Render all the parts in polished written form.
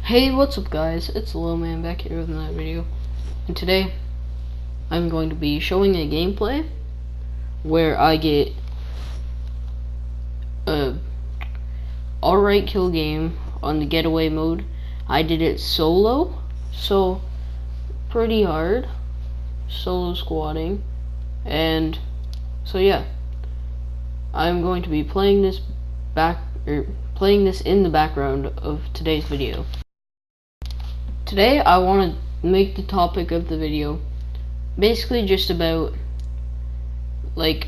Hey, what's up guys, it's Low Man back here with another video, and today I'm going to be showing a gameplay where I get a alright kill game on the getaway mode. I did it solo, so pretty hard, solo squatting, and so yeah, I'm going to be playing this in the background of today's video. Today I want to make the topic of the video basically just about the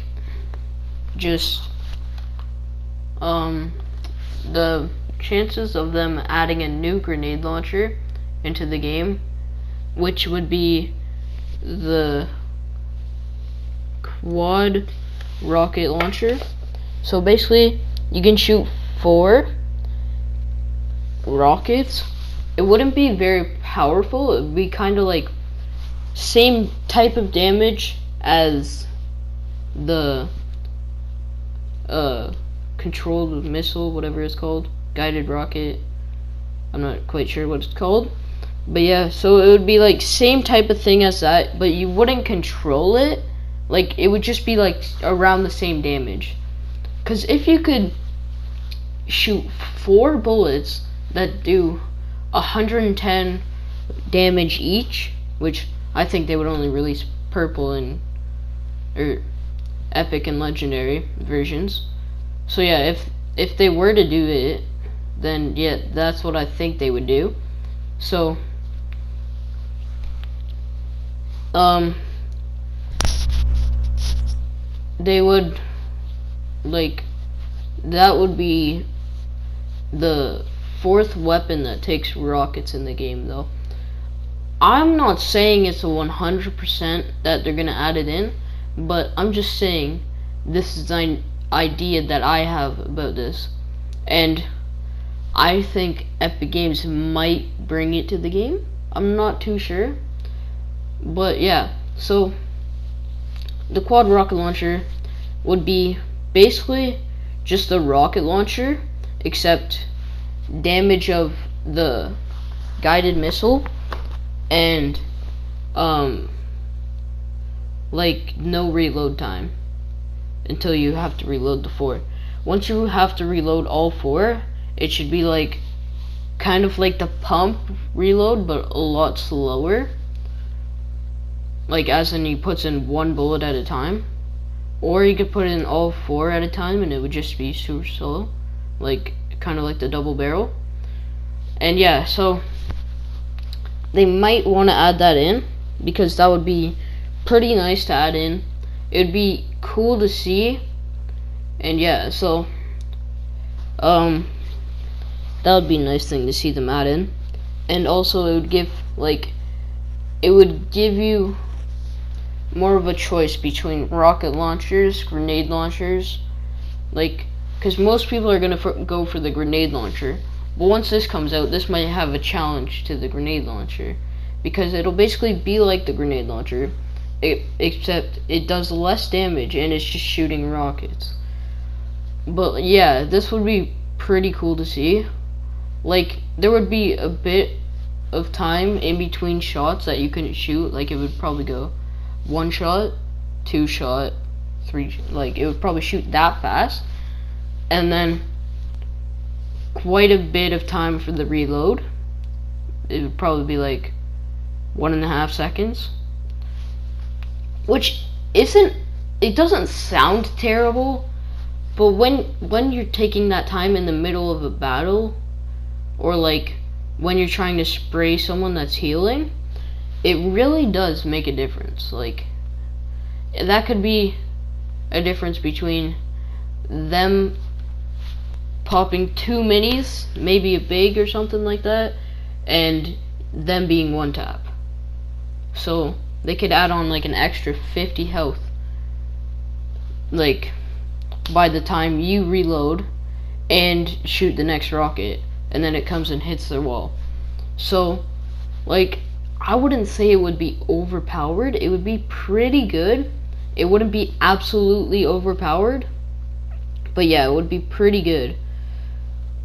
chances of them adding a new grenade launcher into the game, which would be the quad rocket launcher. So basically you can shoot 4 rockets. It wouldn't be very powerful. It would be kind of like same type of damage as the controlled missile, whatever it's called, guided rocket. I'm not quite sure what it's called, but yeah, so it would be like same type of thing as that, but you wouldn't control it. Like, it would just be like around the same damage. Because if you could shoot 4 bullets that do 110 damage each, which I think they would only release purple and epic and legendary versions. So yeah, if they were to do it, then yeah, that's what I think they would do. So they would, like, that would be the 4th weapon that takes rockets in the game, though. I'm not saying it's a 100% that they're gonna add it in, but I'm just saying this is an idea that I have about this, and I think Epic Games might bring it to the game. I'm not too sure, but yeah. So the quad rocket launcher would be basically just a rocket launcher, except damage of the guided missile and like no reload time until you have to reload the 4. Once you have to reload all 4, it should be like kind of like the pump reload, but a lot slower, like as in he puts in 1 bullet at a time, or you could put in all 4 at a time and it would just be super slow, like kind of like the double barrel. And yeah, so they might want to add that in, because that would be pretty nice to add in. It would be cool to see, and yeah, so that would be a nice thing to see them add in. And also it would give, like, it would give you more of a choice between rocket launchers, grenade launchers, like, because most people are gonna go for the grenade launcher. But once this comes out, this might have a challenge to the grenade launcher, because it'll basically be like the grenade launcher, except it does less damage and it's just shooting rockets. But yeah, this would be pretty cool to see. Like, there would be a bit of time in between shots that you couldn't shoot. Like, it would probably go 1 shot, 2 shot, 3, like it would probably shoot that fast, and then quite a bit of time for the reload. It would probably be like 1.5 seconds, which it doesn't sound terrible, but when you're taking that time in the middle of a battle, or like when you're trying to spray someone that's healing, it really does make a difference. Like, that could be a difference between them popping 2 minis, maybe a big or something like that, and them being 1 tap. So they could add on like an extra 50 health, like, by the time you reload and shoot the next rocket, and then it comes and hits their wall. So, like, I wouldn't say it would be overpowered. It would be pretty good. It wouldn't be absolutely overpowered, but yeah, it would be pretty good.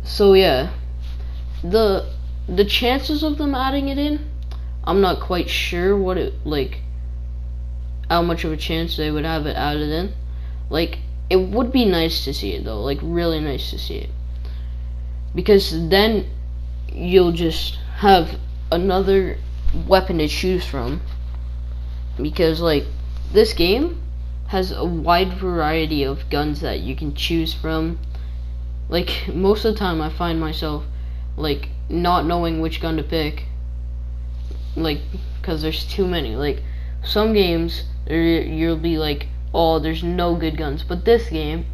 So yeah, the the chances of them adding it in, I'm not quite sure what it, like, how much of a chance they would have it added in. Like, it would be nice to see it though, like really nice to see it, because then you'll just have another weapon to choose from, because like this game has a wide variety of guns that you can choose from. Like, most of the time I find myself like not knowing which gun to pick, like, because there's too many. Like, some games you'll be like, oh, there's no good guns, but this game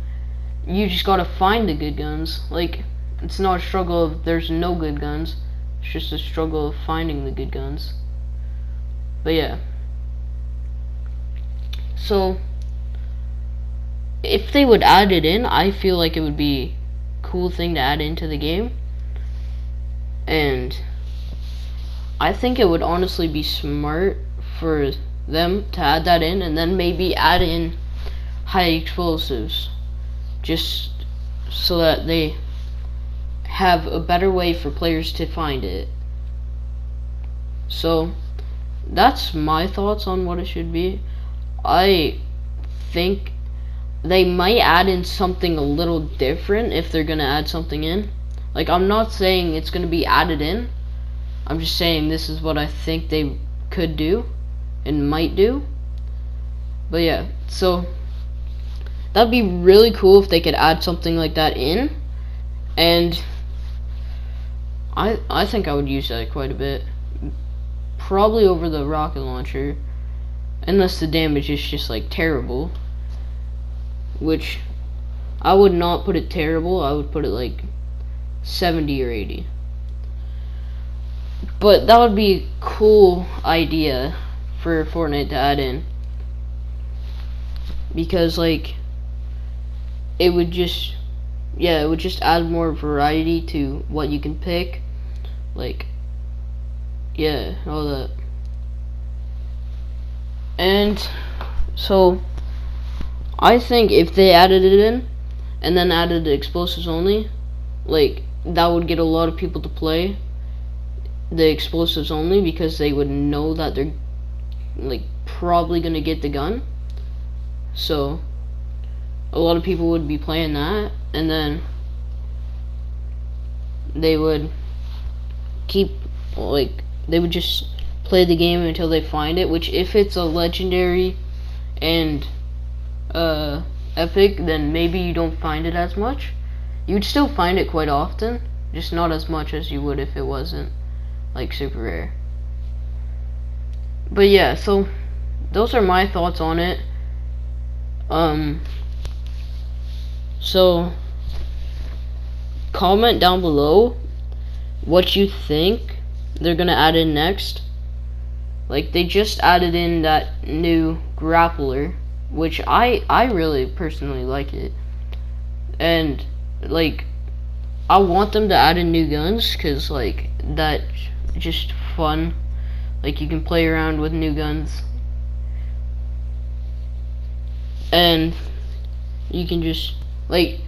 you just gotta find the good guns. Like, it's not a struggle of there's no good guns, it's just a struggle of finding the good guns. But yeah, so if they would add it in, I feel like it would be a cool thing to add into the game. And I think it would honestly be smart for them to add that in, and then maybe add in high explosives, just so that they have a better way for players to find it. So that's my thoughts on what it should be. I think they might add in something a little different if they're gonna add something in. Like, I'm not saying it's gonna be added in, I'm just saying this is what I think they could do and might do. But yeah, so that'd be really cool if they could add something like that in, and I think I would use that quite a bit, probably over the rocket launcher, unless the damage is just like terrible, which I would not put it terrible, I would put it like 70 or 80. But that would be a cool idea for Fortnite to add in, because like it would just, yeah, it would just add more variety to what you can pick. Like, yeah, all that. And so I think if they added it in and then added the explosives only, like, that would get a lot of people to play the explosives only, because they would know that they're like probably gonna get the gun. So a lot of people would be playing that, and then they would keep, like, they would just play the game until they find it, which if it's a legendary and epic, then maybe you don't find it as much. You would still find it quite often, just not as much as you would if it wasn't like super rare. But yeah, so those are my thoughts on it. So comment down below what you think they're gonna add in next. Like, they just added in that new grappler, which I really personally like it, and like I want them to add in new guns, cause like that's just fun. Like, you can play around with new guns, and you can just, like,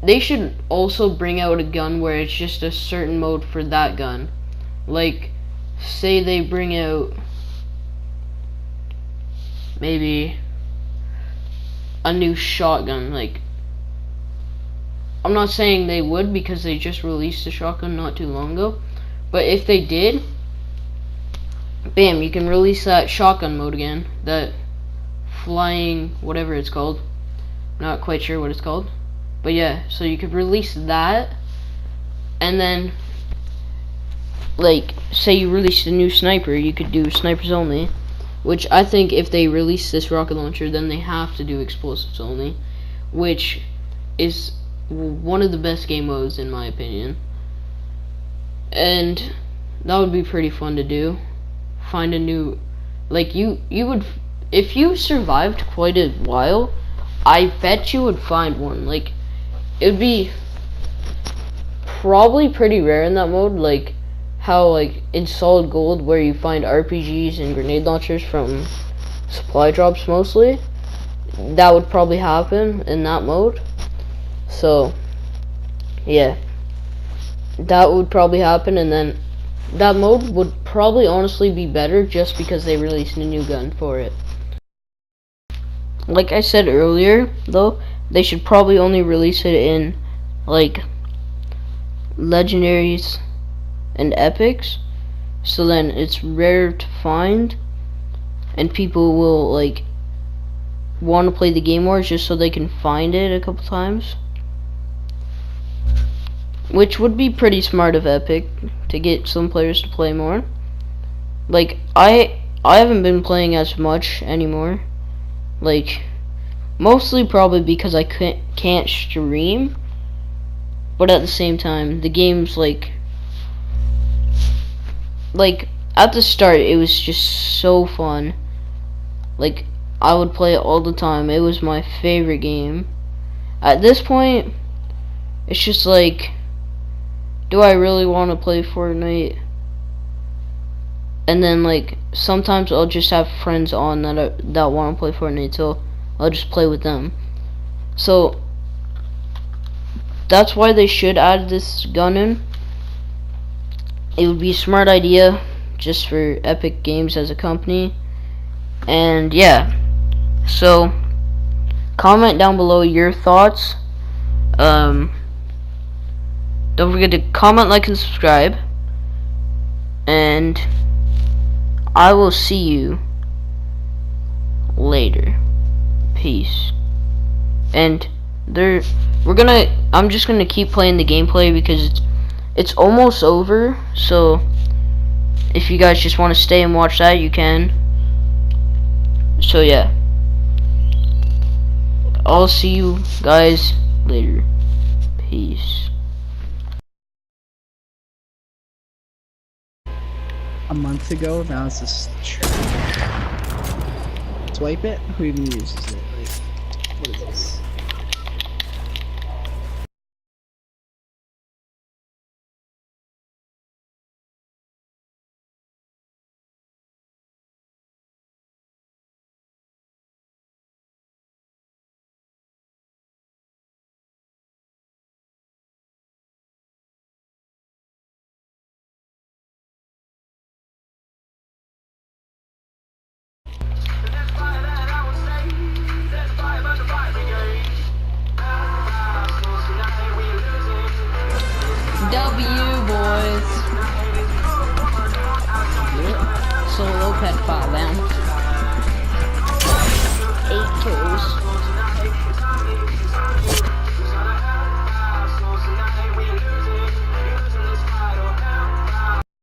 they should also bring out a gun where it's just a certain mode for that gun. Like, say they bring out maybe a new shotgun. Like, I'm not saying they would, because they just released the shotgun not too long ago, but if they did, bam, you can release that shotgun mode again, that flying whatever it's called, not quite sure what it's called, but yeah, so you could release that, and then, like, say you released a new sniper, you could do snipers only, which I think if they release this rocket launcher, then they have to do explosives only, which is one of the best game modes in my opinion. And that would be pretty fun to do. Find a new, like, you would, if you survived quite a while, I bet you would find one. Like, it would be probably pretty rare in that mode, like how, like, in Solid Gold, where you find RPGs and grenade launchers from supply drops mostly, that would probably happen in that mode. So yeah, that would probably happen, and then that mode would probably honestly be better just because they released a new gun for it. Like I said earlier, though, they should probably only release it in like legendaries and epics, so then it's rare to find and people will like want to play the game more just so they can find it a couple times, which would be pretty smart of Epic to get some players to play more. Like I haven't been playing as much anymore, like mostly probably because I can't stream, but at the same time the game's like at the start it was just so fun. Like I would play it all the time. It was my favorite game. At this point it's just like, do I really want to play Fortnite? And then like sometimes I'll just have friends on that want to play Fortnite, so I'll just play with them. So that's why they should add this gun in. It would be a smart idea just for Epic Games as a company. And yeah, so comment down below your thoughts. Don't forget to comment, like, and subscribe, and I will see you later. Peace. And I'm just gonna keep playing the gameplay because it's almost over, so if you guys just want to stay and watch that, you can. So yeah, I'll see you guys later. Peace. A month ago, now it's this swipe it? Who even uses it? Like, what is this? Boys. Solo pet 5 down.